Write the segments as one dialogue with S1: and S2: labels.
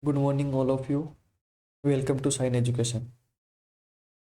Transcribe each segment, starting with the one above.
S1: Good morning all of you. Welcome to sign education.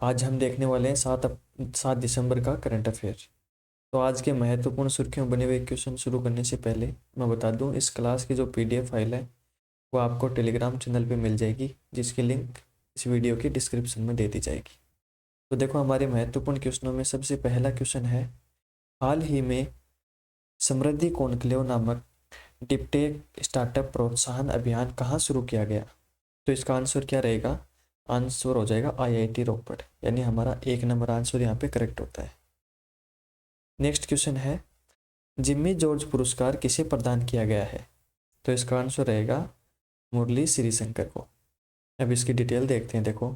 S1: आज हम देखने वाले हैं 7 दिसंबर का करंट अफेयर। तो आज के महत्वपूर्ण सुर्खियों बने हुए क्वेश्चन शुरू करने से पहले मैं बता दूं, इस क्लास की जो पीडीएफ फाइल है वो आपको टेलीग्राम चैनल पे मिल जाएगी, जिसकी लिंक इस वीडियो की डिस्क्रिप्शन में दे दी जाएगी। तो देखो, हमारे महत्वपूर्ण क्वेश्चनों में सबसे पहला क्वेश्चन है, हाल ही में समृद्धि कॉन्क्लेव नामक डिप्टेक स्टार्टअप प्रोत्साहन अभियान कहाँ शुरू किया गया? तो इसका आंसर क्या रहेगा? आंसर हो जाएगा आईआईटी रोपड़, यानी हमारा 1 नंबर आंसर यहाँ पे करेक्ट होता है। नेक्स्ट क्वेश्चन है, जिम्मी जॉर्ज पुरस्कार किसे प्रदान किया गया है? तो इसका आंसर रहेगा मुरली श्रीशंकर को। अब इसकी डिटेल देखते हैं। देखो,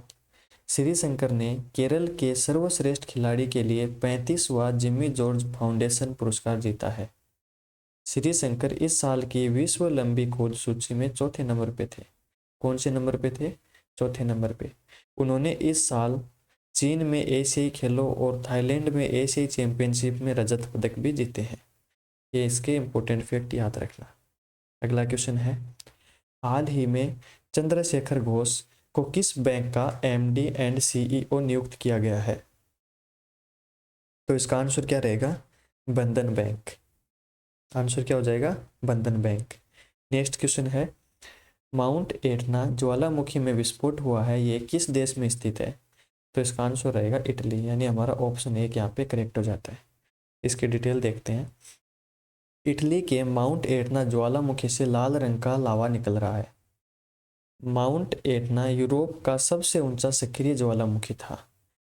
S1: श्रीशंकर ने केरल के सर्वश्रेष्ठ खिलाड़ी के लिए 35वां जिम्मी जॉर्ज फाउंडेशन पुरस्कार जीता है। श्रीशंकर इस साल की विश्व लंबी कूद सूची में चौथे नंबर पे थे। कौन से नंबर पे थे? चौथे नंबर पे। उन्होंने इस साल चीन में एशियाई खेलों और थाईलैंड में एशियाई चैंपियनशिप में रजत पदक भी जीते हैं। ये इसके इंपॉर्टेंट फैक्ट याद रखना। अगला क्वेश्चन है, हाल ही में चंद्रशेखर घोष को किस बैंक का एमडी एंड सीईओ नियुक्त किया गया है? तो इसका आंसर क्या रहेगा? बंधन बैंक। आंसर क्या हो जाएगा? बंधन बैंक। नेक्स्ट क्वेश्चन है, माउंट एटना ज्वालामुखी में विस्फोट हुआ है, ये किस देश में स्थित है? तो इसका आंसर रहेगा इटली, यानी हमारा ऑप्शन एक यहाँ पे करेक्ट हो जाता है। इसकी डिटेल देखते हैं। इटली के माउंट एटना ज्वालामुखी से लाल रंग का लावा निकल रहा है। माउंट एटना यूरोप का सबसे ऊंचा सक्रिय ज्वालामुखी था।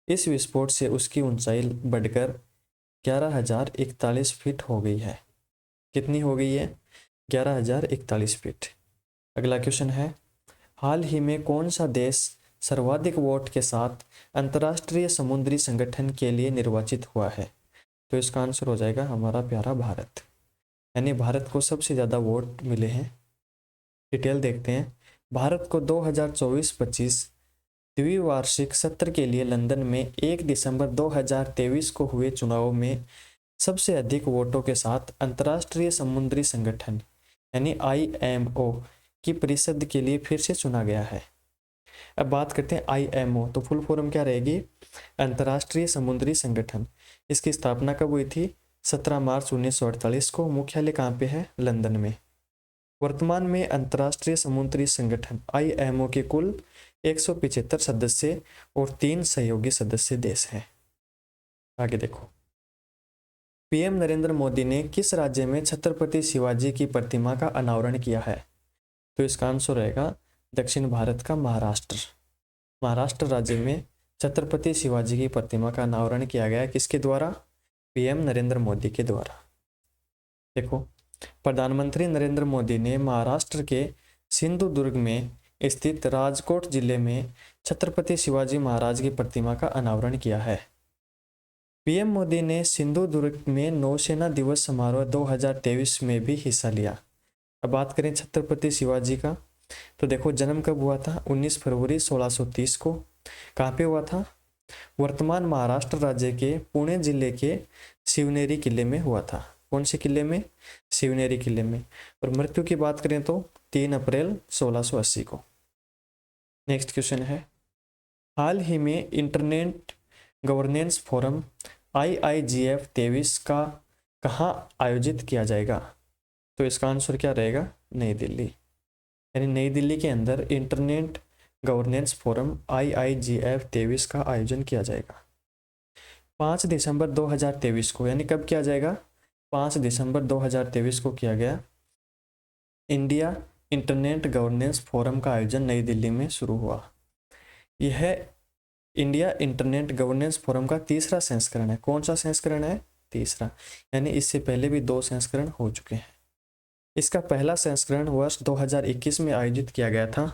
S1: इस विस्फोट से उसकी ऊंचाई बढ़कर 11,041 फीट हो गई है। कितनी हो गई है? 11,041 फीट। अगला क्वेश्चन है, हाल ही में कौन सा देश सर्वाधिक वोट के साथ अंतर्राष्ट्रीय समुद्री संगठन के लिए निर्वाचित हुआ है? तो इसका आंसर हो जाएगा हमारा प्यारा भारत, यानी भारत को सबसे ज़्यादा वोट मिले हैं। डिटेल देखते हैं। भारत को 2024-25 द्विवार्षिक सत्र के लिए लंदन में 1 दिसंबर 2023 को हुए चुनाव में सबसे अधिक वोटों के साथ अंतर्राष्ट्रीय समुद्री संगठन यानी आईएमओ की परिषद के लिए फिर से चुना गया है। अब बात करते हैं आईएमओ, तो फुल फॉर्म क्या रहेगी? अंतर्राष्ट्रीय समुद्री संगठन। इसकी स्थापना कब हुई थी? 17 मार्च 1948 को। मुख्यालय कहाँ पे है? लंदन में। वर्तमान में अंतर्राष्ट्रीय समुद्री संगठन आईएमओ के कुल 175 सदस्य और 3 सहयोगी सदस्य देश हैं। आगे देखो, पीएम नरेंद्र मोदी ने किस राज्य में छत्रपति शिवाजी की प्रतिमा का अनावरण किया है? तो इसका आंसर रहेगा दक्षिण भारत का महाराष्ट्र। महाराष्ट्र राज्य में छत्रपति शिवाजी की प्रतिमा का अनावरण किया गया है। किसके द्वारा? पीएम नरेंद्र मोदी के द्वारा। देखो, प्रधानमंत्री नरेंद्र मोदी ने महाराष्ट्र के सिंधुदुर्ग में स्थित राजकोट जिले में छत्रपति शिवाजी महाराज की प्रतिमा का अनावरण किया है। पीएम मोदी ने सिंधुदुर्ग में नौसेना दिवस समारोह 2023 में भी हिस्सा लिया। अब बात करें छत्रपति शिवाजी का, तो देखो जन्म कब हुआ था? 19 फरवरी 1630 को। कहाँ पे हुआ था? वर्तमान महाराष्ट्र राज्य के पुणे जिले के शिवनेरी किले में हुआ था। कौन से किले में? शिवनेरी किले में। और मृत्यु की बात करें तो 3 अप्रैल 1680 को। नेक्स्ट क्वेश्चन है, हाल ही में इंटरनेट गवर्नेंस फोरम IIGF 23 का कहाँ आयोजित किया जाएगा? तो इसका आंसर क्या रहेगा? नई दिल्ली, यानी नई दिल्ली के अंदर इंटरनेट गवर्नेंस फोरम IIGF 23 का आयोजन किया जाएगा 5 दिसंबर 2023 को। यानी कब किया जाएगा? 5 दिसंबर 2023 को किया गया। इंडिया इंटरनेट गवर्नेंस फोरम का आयोजन नई दिल्ली में शुरू हुआ। यह इंडिया इंटरनेट गवर्नेंस फोरम का तीसरा संस्करण है। कौन सा संस्करण है? तीसरा, यानी इससे पहले भी 2 संस्करण हो चुके हैं। इसका पहला संस्करण वर्ष 2021 में आयोजित किया गया था।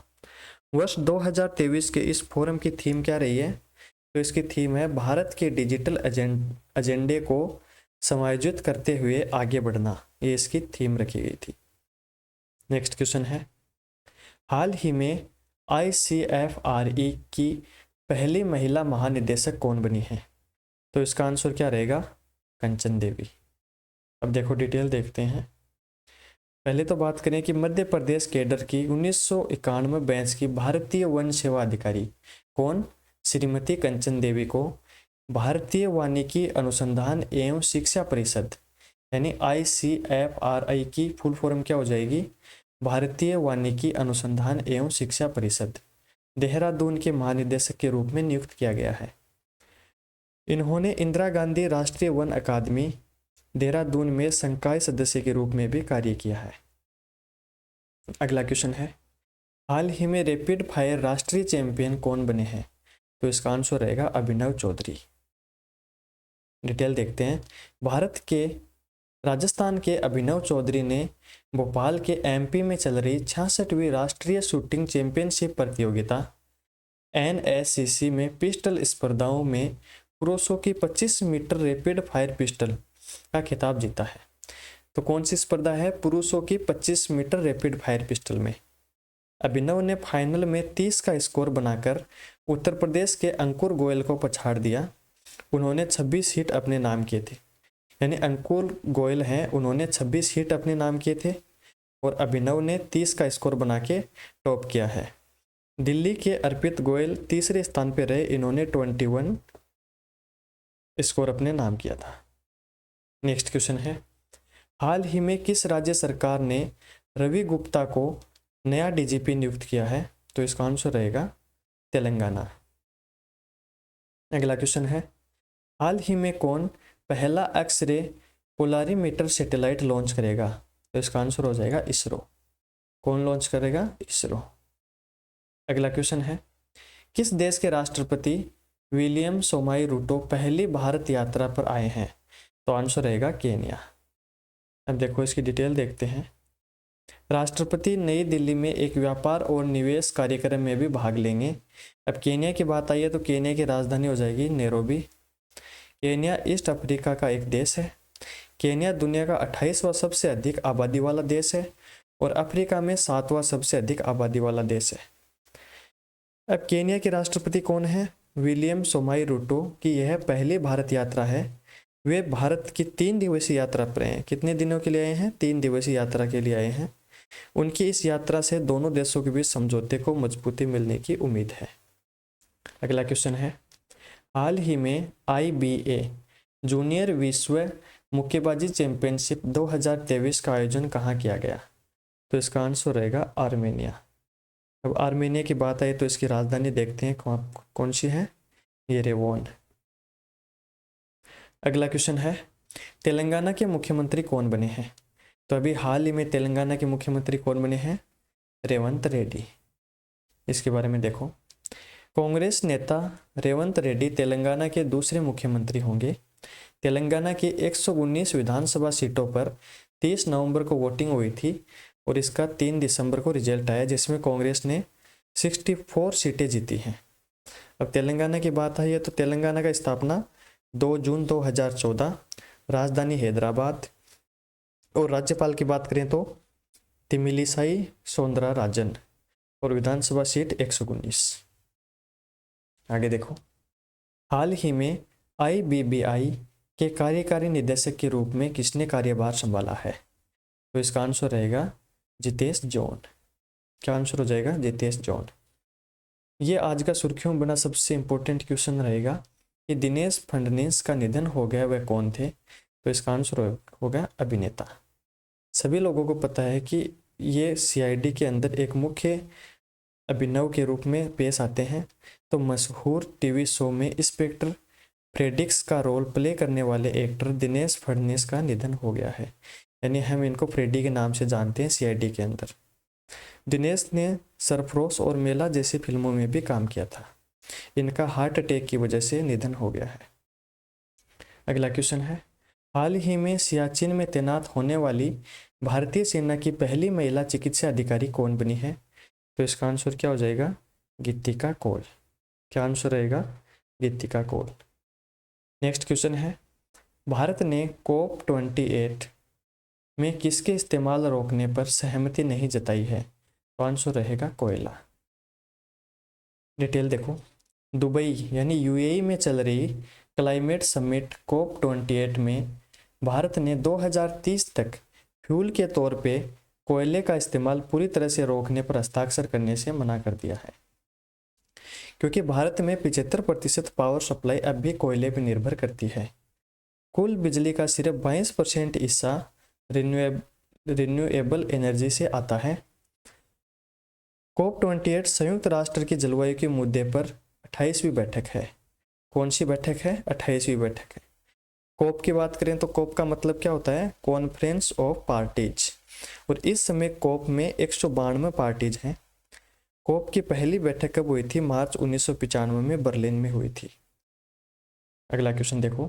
S1: वर्ष 2023 के इस फोरम की थीम क्या रही है? तो इसकी थीम है भारत के डिजिटल एजेंडे को समायोजित करते हुए आगे बढ़ना। ये इसकी थीम रखी गई थी। नेक्स्ट क्वेश्चन है, हाल ही में ICFRE की पहली महिला महानिदेशक कौन बनी है? तो इसका आंसर क्या रहेगा? कंचन देवी। अब देखो डिटेल देखते हैं। पहले तो बात करें कि मध्य प्रदेश कैडर की 1991 बैच की भारतीय वन सेवा अधिकारी कौन, श्रीमती कंचन देवी को भारतीय वानिकी अनुसंधान एवं शिक्षा परिषद यानी ICFRI की फुल फॉर्म क्या हो जाएगी, भारतीय वानिकी अनुसंधान एवं शिक्षा परिषद, देहरादून के महानिदेशक के रूप में नियुक्त किया गया है। इन्होंने इंदिरा गांधी राष्ट्रीय वन अकादमी देहरादून में संकाय सदस्य के रूप में भी कार्य किया है। अगला क्वेश्चन है, हाल ही में रैपिड फायर राष्ट्रीय चैंपियन कौन बने हैं, तो इसका आंसर रहेगा अभिनव चौधरी। डिटेल देखते हैं। भारत के राजस्थान के अभिनव चौधरी ने भोपाल के MP में चल रही 66वीं राष्ट्रीय शूटिंग चैंपियनशिप प्रतियोगिता NSCC में पिस्टल स्पर्धाओं में पुरुषों की 25 मीटर रैपिड फायर पिस्टल का खिताब जीता है। तो कौन सी स्पर्धा है, पुरुषों की 25 मीटर रैपिड फायर पिस्टल में अभिनव ने फाइनल में 30 का स्कोर बनाकर उत्तर प्रदेश के अंकुर गोयल को पछाड़ दिया। उन्होंने 26 हिट अपने नाम किए थे, यानी अंकुर गोयल हैं, उन्होंने 26 हिट अपने नाम किए थे और अभिनव ने 30 का स्कोर बना के टॉप किया है। दिल्ली के अर्पित गोयल तीसरे स्थान पर रहे, इन्होंने 21 स्कोर अपने नाम किया था। नेक्स्ट क्वेश्चन है, हाल ही में किस राज्य सरकार ने रवि गुप्ता को नया DGP नियुक्त किया है, तो इसका आंसर रहेगा तेलंगाना। अगला क्वेश्चन है, हाल ही में कौन पहला एक्स-रे पोलारीमीटर सैटेलाइट लॉन्च करेगा, तो इसका आंसर हो जाएगा इसरो। कौन लॉन्च करेगा, इसरो। अगला क्वेश्चन है, किस देश के राष्ट्रपति विलियम सोमाई रूटो पहली भारत यात्रा पर आए हैं, तो आंसर रहेगा केन्या। अब देखो इसकी डिटेल देखते हैं। राष्ट्रपति नई दिल्ली में एक व्यापार और निवेश कार्यक्रम में भी भाग लेंगे। अब केन्या की बात आई है तो केन्या की राजधानी हो जाएगी नैरोबी। केन्या ईस्ट अफ्रीका का एक देश है। केन्या दुनिया का 28वां सबसे अधिक आबादी वाला देश है और अफ्रीका में 7वां सबसे अधिक आबादी वाला देश है। अब केन्या के राष्ट्रपति कौन है, विलियम सोमाई रूटो की यह पहली भारत यात्रा है। वे भारत की 3 दिवसीय यात्रा पर हैं। कितने दिनों के लिए आए हैं, 3 दिवसीय यात्रा के लिए आए हैं। उनकी इस यात्रा से दोनों देशों के बीच समझौते को मजबूती मिलने की उम्मीद है। अगला क्वेश्चन है, हाल ही में IBA जूनियर विश्व मुक्केबाजी चैंपियनशिप 2023 का आयोजन कहाँ किया गया, तो इसका आंसर रहेगा आर्मेनिया। अब आर्मेनिया की बात आई तो इसकी राजधानी देखते हैं कौन सी है, येरेवन। अगला क्वेश्चन है, तेलंगाना के मुख्यमंत्री कौन बने हैं, तो अभी हाल ही में तेलंगाना के मुख्यमंत्री कौन बने हैं, रेवंत रेड्डी। इसके बारे में देखो, कांग्रेस नेता रेवंत रेड्डी तेलंगाना के दूसरे मुख्यमंत्री होंगे। तेलंगाना की 119 विधानसभा सीटों पर 30 नवंबर को वोटिंग हुई थी और इसका 3 दिसंबर को रिजल्ट आया, जिसमें कांग्रेस ने 64 सीटें जीती हैं। अब तेलंगाना की बात आई है तो तेलंगाना का स्थापना 2 जून 2014, राजधानी हैदराबाद, और राज्यपाल की बात करें तो तिमिलिसाई सौंदराराजन, और विधानसभा सीट 119। आगे देखो, हाल ही में IBBI के कार्यकारी निदेशक के रूप में किसने कार्यभार संभाला है, तो इसका आंसर रहेगा जितेश जॉन। क्या आंसर हो जाएगा, जितेश जॉन। ये आज का सुर्खियों बना सबसे इंपॉर्टेंट क्वेश्चन रहेगा कि दिनेश फडणवीस का निधन हो गया, वह कौन थे, तो इसका आंसर होगा अभिनेता। सभी लोगों को पता है कि ये CID के अंदर एक मुख्य अभिनव के रूप में पेश आते हैं। तो मशहूर TV शो में इंस्पेक्टर फ्रेडिक्स का रोल प्ले करने वाले एक्टर दिनेश फडणवीस का निधन हो गया है, यानी हम इनको फ्रेडी के नाम से जानते हैं CID के अंदर। दिनेश ने सरफरोश और मेला जैसी फिल्मों में भी काम किया था। इनका हार्ट अटैक की वजह से निधन हो गया है। अगला क्वेश्चन है, हाल ही में सियाचिन में तैनात होने वाली भारतीय सेना की पहली महिला चिकित्सा अधिकारी कौन बनी है, तो इसका आंसर क्या हो जाएगा, गीतिका कौल। क्या आंसर रहेगा, गीतिका कौल। नेक्स्ट क्वेश्चन है, भारत ने COP28 में किसके इस्तेमाल रोकने पर सहमति नहीं जताई है, तो आंसर रहेगा कोयला। डिटेल देखो, दुबई यानी UAE में चल रही क्लाइमेट समिट COP28 में भारत ने 2030 तक फ्यूल के तौर पे कोयले का इस्तेमाल पूरी तरह से रोकने पर हस्ताक्षर करने से मना कर दिया है, क्योंकि भारत में 75% पावर सप्लाई अब भी कोयले पर निर्भर करती है। कुल बिजली का सिर्फ 22% हिस्सा रिन्यूएबल एनर्जी से आता है। COP28 संयुक्त राष्ट्र के जलवायु के मुद्दे पर 28वीं बैठक है। कौन सी बैठक है? 28वीं बैठक है। कोप की बात करें तो कोप का मतलब क्या होता है? Conference of parties. और इस समय कोप में 192 पार्टीज हैं। कोप की पहली बैठक कब हुई थी? मार्च 1995 में बर्लिन में हुई थी। अगला क्वेश्चन देखो,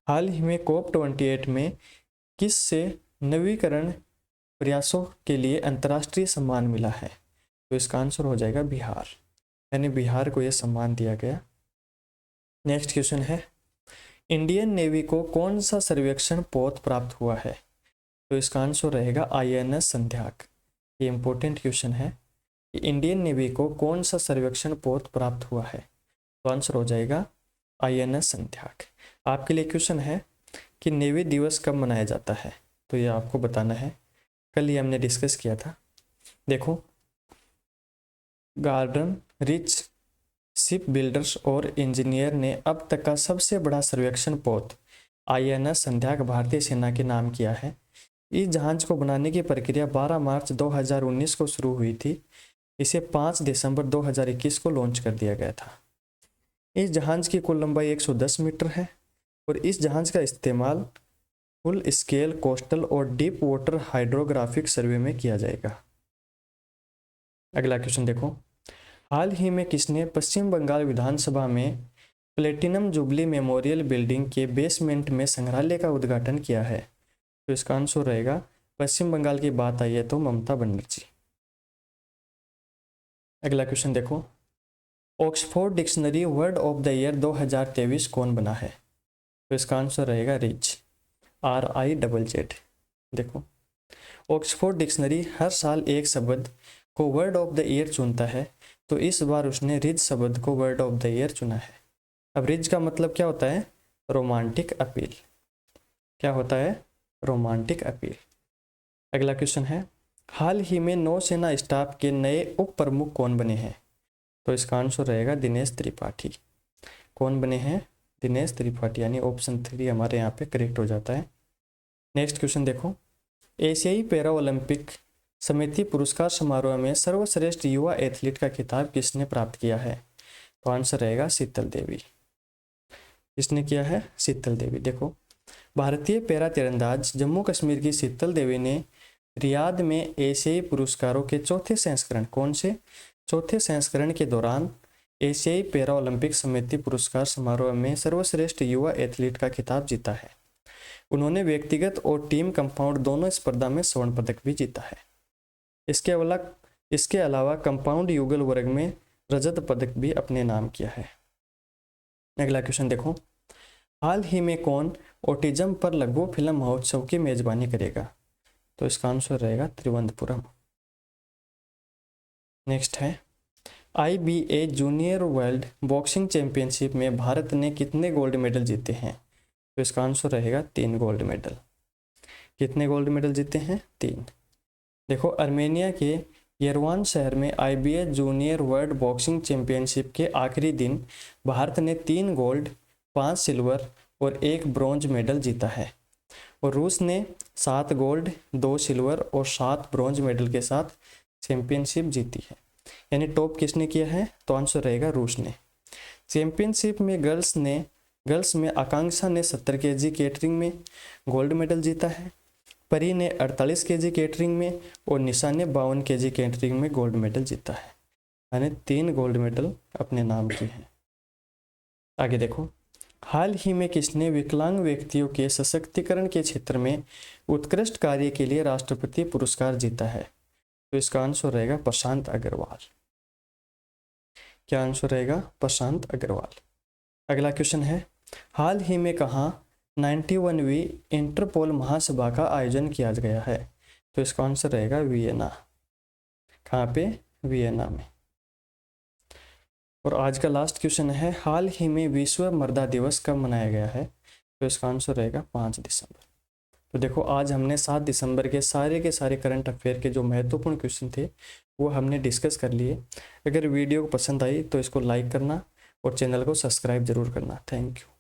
S1: हाल ही में COP28 में किस से नवीकरण प्रयासों के लिए अंतर्राष्ट्रीय सम्मान मिला है? तो इसका आंसर हो जाएगा बिहार, यानी बिहार को यह सम्मान दिया गया। नेक्स्ट क्वेश्चन है, इंडियन नेवी को कौन सा सर्वेक्षण पोत प्राप्त हुआ है? तो इसका आंसर रहेगा INS संध्याक। ये इंपॉर्टेंट क्वेश्चन है कि इंडियन नेवी को कौन सा सर्वेक्षण पोत प्राप्त हुआ है? तो आंसर हो जाएगा INS संध्याक। आपके लिए क्वेश्चन है कि नेवी दिवस कब मनाया जाता है? तो ये आपको बताना है, कल ही हमने डिस्कस किया था। देखो, गार्डन रिच शिप बिल्डर्स और इंजीनियर ने अब तक का सबसे बड़ा सर्वेक्षण पोत INS संध्याक भारतीय सेना के नाम किया है। इस जहाज को बनाने की प्रक्रिया 12 मार्च 2019 को शुरू हुई थी। इसे 5 दिसंबर 2021 को लॉन्च कर दिया गया था। इस जहाज की कुल लंबाई 110 मीटर है और इस जहाज का इस्तेमाल फुल स्केल कोस्टल और डीप वाटर हाइड्रोग्राफिक सर्वे में किया जाएगा। अगला क्वेश्चन देखो, हाल ही में किसने पश्चिम बंगाल विधानसभा में प्लेटिनम जुबली मेमोरियल बिल्डिंग के बेसमेंट में संग्रहालय का उद्घाटन किया है? तो इसका आंसर रहेगा, पश्चिम बंगाल की बात आई है तो ममता बनर्जी। अगला क्वेश्चन देखो, Oxford dictionary word of the year 2023 कौन बना है? तो इसका आंसर रहेगा रिच, RIZZ। देखो, ऑक्सफोर्ड डिक्शनरी हर साल एक शब्द को वर्ड ऑफ द ईयर चुनता है, तो इस बार उसने रिच शब्द को वर्ड ऑफ द ईयर चुना है। अब रिच का मतलब क्या होता है? Romantic appeal. क्या होता है? Romantic appeal. अगला क्वेश्चन है, हाल ही में नौसेना स्टाफ के नए उप प्रमुख कौन बने हैं? तो इसका आंसर रहेगा दिनेश त्रिपाठी। कौन बने हैं? दिनेश त्रिपाठी, यानी ऑप्शन 3 हमारे यहाँ पे करेक्ट हो जाता है। नेक्स्ट क्वेश्चन देखो, एशियाई पैरा ओलंपिक समिति पुरस्कार समारोह में सर्वश्रेष्ठ युवा एथलीट का खिताब किसने प्राप्त किया है? तो आंसर रहेगा शीतल देवी। किसने किया है? शीतल देवी। देखो, भारतीय पैरा तीरंदाज जम्मू कश्मीर की शीतल देवी ने रियाद में एशियाई पुरस्कारों के चौथे संस्करण, कौन से? चौथे संस्करण के दौरान एशियाई पैरा ओलंपिक समिति पुरस्कार समारोह में सर्वश्रेष्ठ युवा एथलीट का खिताब जीता है। उन्होंने व्यक्तिगत और टीम कंपाउंड दोनों स्पर्धा में स्वर्ण पदक भी जीता है। इसके अलावा कंपाउंड युगल वर्ग में रजत पदक भी अपने नाम किया है। अगला क्वेश्चन देखो, हाल ही में कौन ऑटिज्म पर लघु फिल्म महोत्सव की मेजबानी करेगा? तो इसका आंसर रहेगा त्रिवंतपुरम। नेक्स्ट है, IBA junior world boxing championship में भारत ने कितने गोल्ड मेडल जीते हैं? तो इसका आंसर रहेगा 3 गोल्ड मेडल। कितने गोल्ड मेडल जीते हैं? 3। देखो, अर्मेनिया के येरवान शहर में IBA junior world boxing championship के आखिरी दिन भारत ने 3 गोल्ड, 5 सिल्वर और 1 ब्रॉन्ज मेडल जीता है। और रूस ने 7 गोल्ड, 2 सिल्वर और 7 ब्रॉन्ज मेडल के साथ चैंपियनशिप जीती है। यानी टॉप किसने किया है? तो आंसर रहेगा रूस ने। चैंपियनशिप में गर्ल्स में आकांक्षा ने 70 kg कैटरिंग में गोल्ड मेडल जीता है, परी ने 48 kg कैटरिंग में और निशा ने 52 kg कैटरिंग में गोल्ड मेडल जीता है। यानी 3 गोल्ड मेडल अपने नाम किए हैं। आगे देखो, हाल ही में किसने विकलांग व्यक्तियों के सशक्तिकरण के क्षेत्र में उत्कृष्ट कार्य के लिए राष्ट्रपति पुरस्कार जीता है? तो इसका आंसर रहेगा प्रशांत अग्रवाल। क्या आंसर रहेगा? प्रशांत अग्रवाल। अगला क्वेश्चन है, हाल ही में कहाँ 91वीं इंटरपोल महासभा का आयोजन किया गया है? तो इसका आंसर रहेगा वियना। कहाँ पे? वियना में। और आज का लास्ट क्वेश्चन है, हाल ही में विश्व मृदा दिवस कब मनाया गया है? तो इसका आंसर रहेगा 5 दिसंबर। तो देखो आज हमने 7 दिसंबर के सारे करंट अफेयर के जो महत्वपूर्ण क्वेश्चन थे वो हमने डिस्कस कर लिए। अगर वीडियो को पसंद आई तो इसको लाइक करना और चैनल को सब्सक्राइब जरूर करना। Thank you.